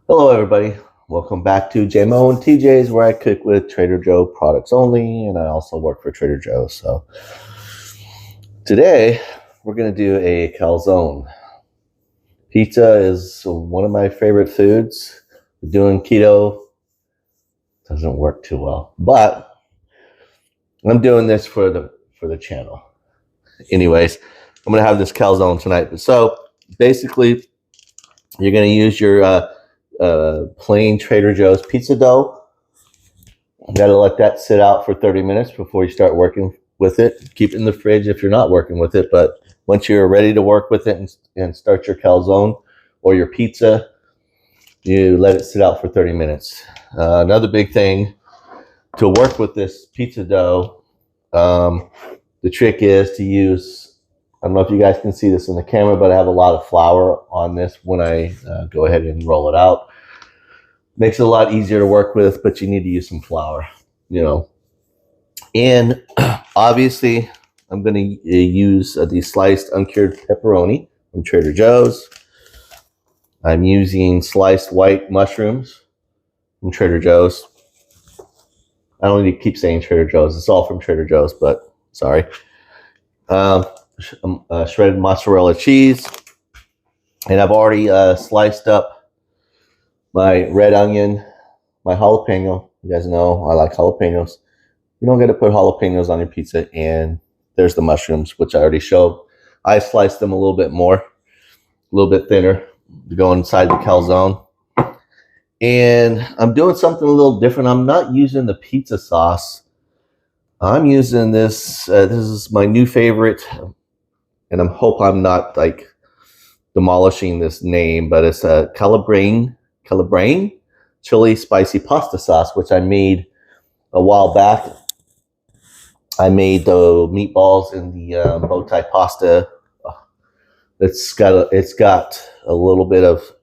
Hello everybody, welcome back to JMO and TJ's, where I cook with Trader Joe products only, and I also work for Trader Joe. So today we're going to do a calzone. Pizza is one of my favorite foods. Doing keto doesn't work too well, but I'm doing this for the channel. Anyways, I'm going to have this calzone tonight. So basically, you're going to use your plain Trader Joe's pizza dough. You got to let that sit out for 30 minutes before you start working with it. Keep it in the fridge if you're not working with it, but once you're ready to work with it and start your calzone or your pizza, you let it sit out for 30 minutes. Another big thing to work with this pizza dough, the trick is to use, I don't know if you guys can see this in the camera, but I have a lot of flour on this when I go ahead and roll it out. Makes it a lot easier to work with, but you need to use some flour, And obviously, I'm going to use the sliced uncured pepperoni from Trader Joe's. I'm using sliced white mushrooms from Trader Joe's. I don't need to keep saying Trader Joe's. It's all from Trader Joe's, but sorry. Shredded mozzarella cheese. And I've already sliced up my red onion, my jalapeno. You guys know I like jalapenos. You don't get to put jalapenos on your pizza. And there's the mushrooms, which I already showed. I sliced them a little bit more, a little bit thinner to go inside the calzone. And I'm doing something a little different. I'm not using the pizza sauce. I'm using this. This is my new favorite. And I hope I'm not like demolishing this name, but it's a Calabrian chili spicy pasta sauce, which I made a while back. I made the meatballs in the bow tie pasta. It's got a little bit of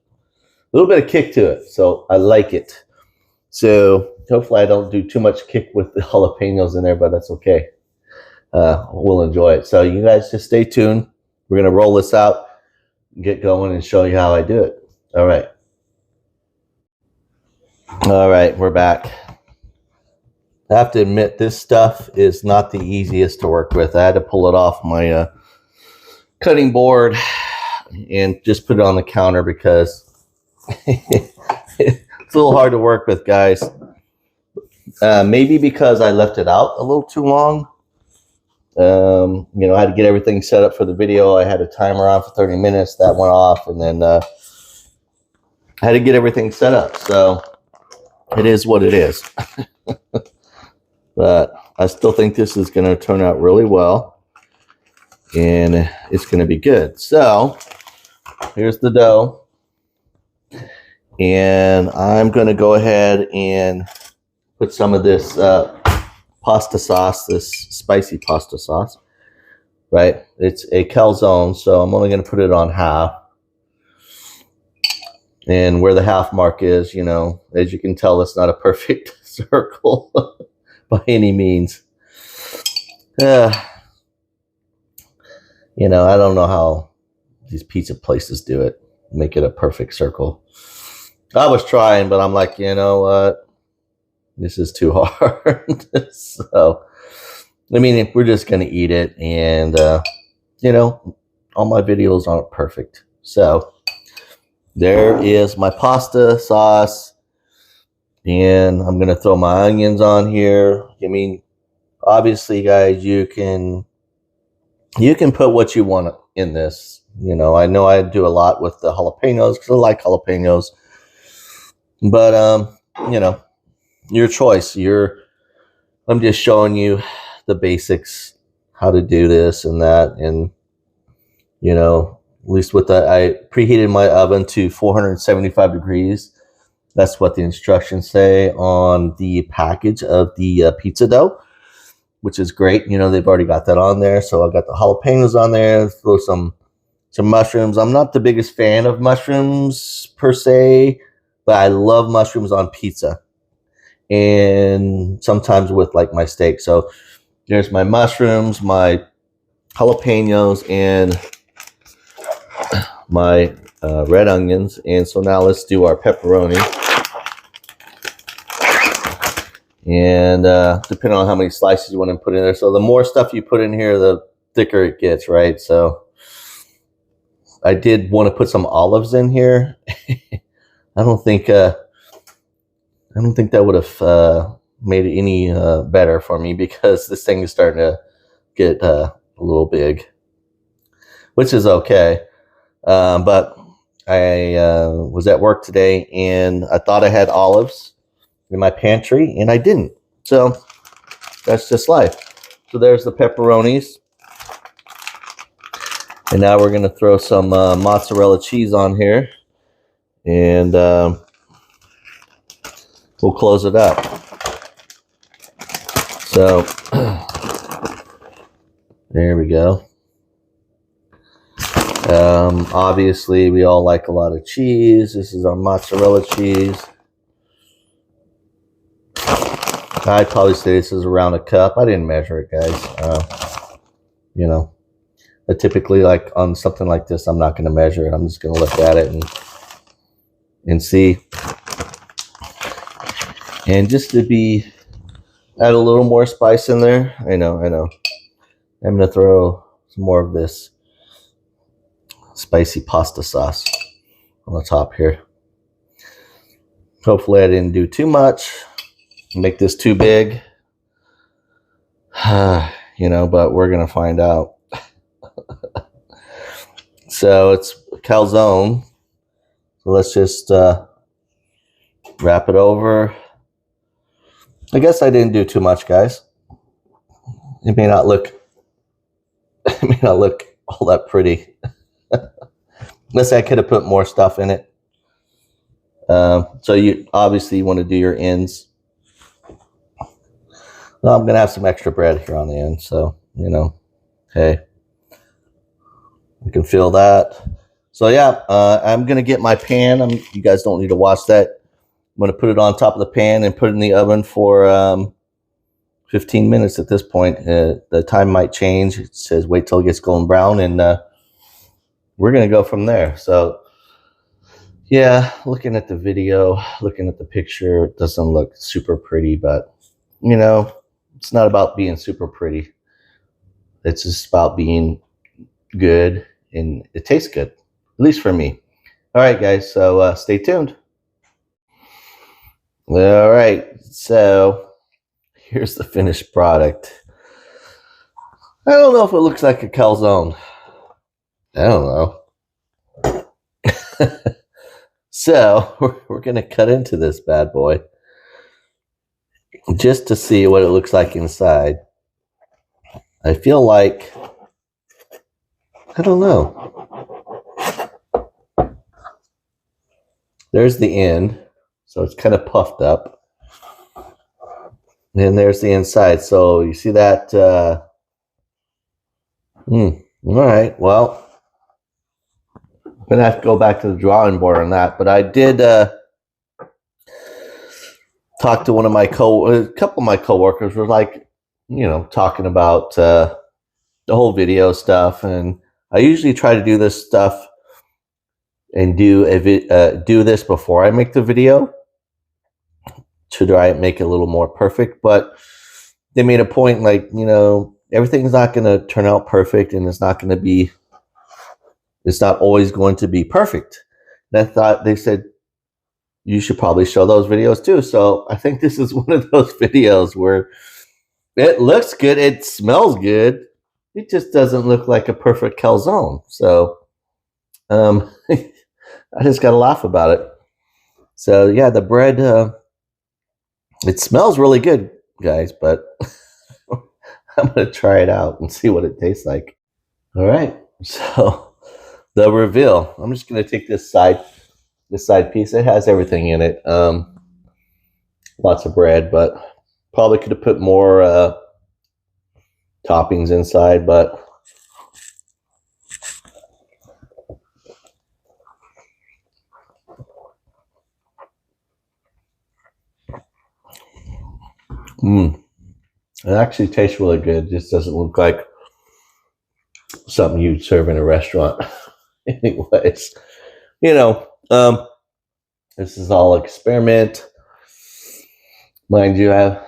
kick to it, so I like it. So hopefully I don't do too much kick with the jalapenos in there, but that's okay. We'll enjoy it. So you guys just stay tuned. We're gonna roll this out, get going, and show you how I do it. All right, we're back. I have to admit, this stuff is not the easiest to work with. I had to pull it off my cutting board and just put it on the counter because it's a little hard to work with, guys. Maybe because I left it out a little too long. I had to get everything set up for the video. I had a timer on for 30 minutes. That went off, and then I had to get everything set up. So it is what it is. But I still think this is going to turn out really well, and it's going to be good. So here's the dough, and I'm going to go ahead and put some of this pasta sauce, this spicy pasta sauce, right? It's a calzone, so I'm only going to put it on half. And where the half mark is, as you can tell, it's not a perfect circle by any means. I don't know how these pizza places do it, make it a perfect circle. I was trying, but I'm like, you know what? This is too hard. So, we're just going to eat it. And, all my videos aren't perfect. So, there is my pasta sauce. And I'm going to throw my onions on here. Obviously, guys, you can put what you want in this. I know I do a lot with the jalapenos because I like jalapenos. But, your choice. I'm just showing you the basics, how to do this and that. And, at least with that, I preheated my oven to 475 degrees. That's what the instructions say on the package of the pizza dough, which is great. They've already got that on there. So I got the jalapenos on there, throw some mushrooms. I'm not the biggest fan of mushrooms per se, but I love mushrooms on pizza. And sometimes with like my steak. So there's my mushrooms, my jalapenos, and my red onions. And so now let's do our pepperoni. And depending on how many slices you want to put in there. So the more stuff you put in here, the thicker it gets, right? So I did want to put some olives in here. I don't think that would have made it any better for me, because this thing is starting to get a little big, which is okay. But I was at work today and I thought I had olives in my pantry and I didn't. So that's just life. So there's the pepperonis. And now we're going to throw some mozzarella cheese on here. And we'll close it up. So there we go. Obviously, we all like a lot of cheese. This is our mozzarella cheese. I'd probably say this is around a cup. I didn't measure it, guys. You know, I typically, like on something like this, I'm not going to measure it. I'm just going to look at it and see. And just to add a little more spice in there. I know. I'm going to throw some more of this spicy pasta sauce on the top here. Hopefully I didn't do too much, make this too big. But we're going to find out. So it's calzone. So let's just wrap it over. I guess I didn't do too much, guys. It may not look all that pretty. Unless I could have put more stuff in it. So you obviously want to do your ends. Well, I'm going to have some extra bread here on the end. So, hey, you can feel that. So yeah, I'm going to get my pan. You guys don't need to watch that. I'm going to put it on top of the pan and put it in the oven for 15 minutes at this point. The time might change. It says wait till it gets golden brown, and we're going to go from there. So yeah, looking at the video, looking at the picture, it doesn't look super pretty, but it's not about being super pretty. It's just about being good, and it tastes good, at least for me. All right, guys, so stay tuned. All right, so here's the finished product. I don't know if it looks like a calzone. I don't know. So we're going to cut into this bad boy just to see what it looks like inside. I feel like, I don't know. There's the end. So it's kind of puffed up. And there's the inside. So you see that? All right. Well, I'm going to have to go back to the drawing board on that. But I did talk to a couple of my coworkers were like, talking about the whole video stuff. And I usually try to do this stuff and do this before I make the video to try and make it a little more perfect. But they made a point, like, everything's not going to turn out perfect, and it's not always going to be perfect. And I thought, they said, you should probably show those videos too. So I think this is one of those videos where it looks good, it smells good, it just doesn't look like a perfect calzone. So I just got to laugh about it. So yeah, the bread, it smells really good, guys, but I'm going to try it out and see what it tastes like. All right, so the reveal. I'm just going to take this side piece. It has everything in it. Lots of bread, but probably could have put more toppings inside, but it actually tastes really good. It just doesn't look like something you'd serve in a restaurant. Anyways, you know, this is all experiment. Mind you, I'm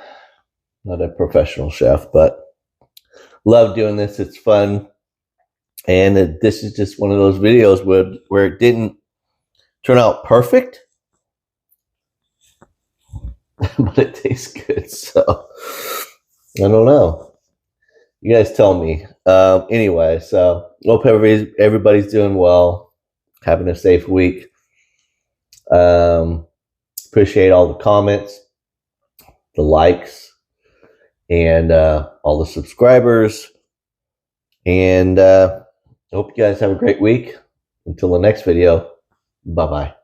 not a professional chef, but love doing this. It's fun. And this is just one of those videos where it didn't turn out perfect, but it tastes good. So I don't know. You guys tell me. Anyway, so hope everybody's doing well, having a safe week. Appreciate all the comments, the likes, and all the subscribers. And hope you guys have a great week. Until the next video, bye-bye.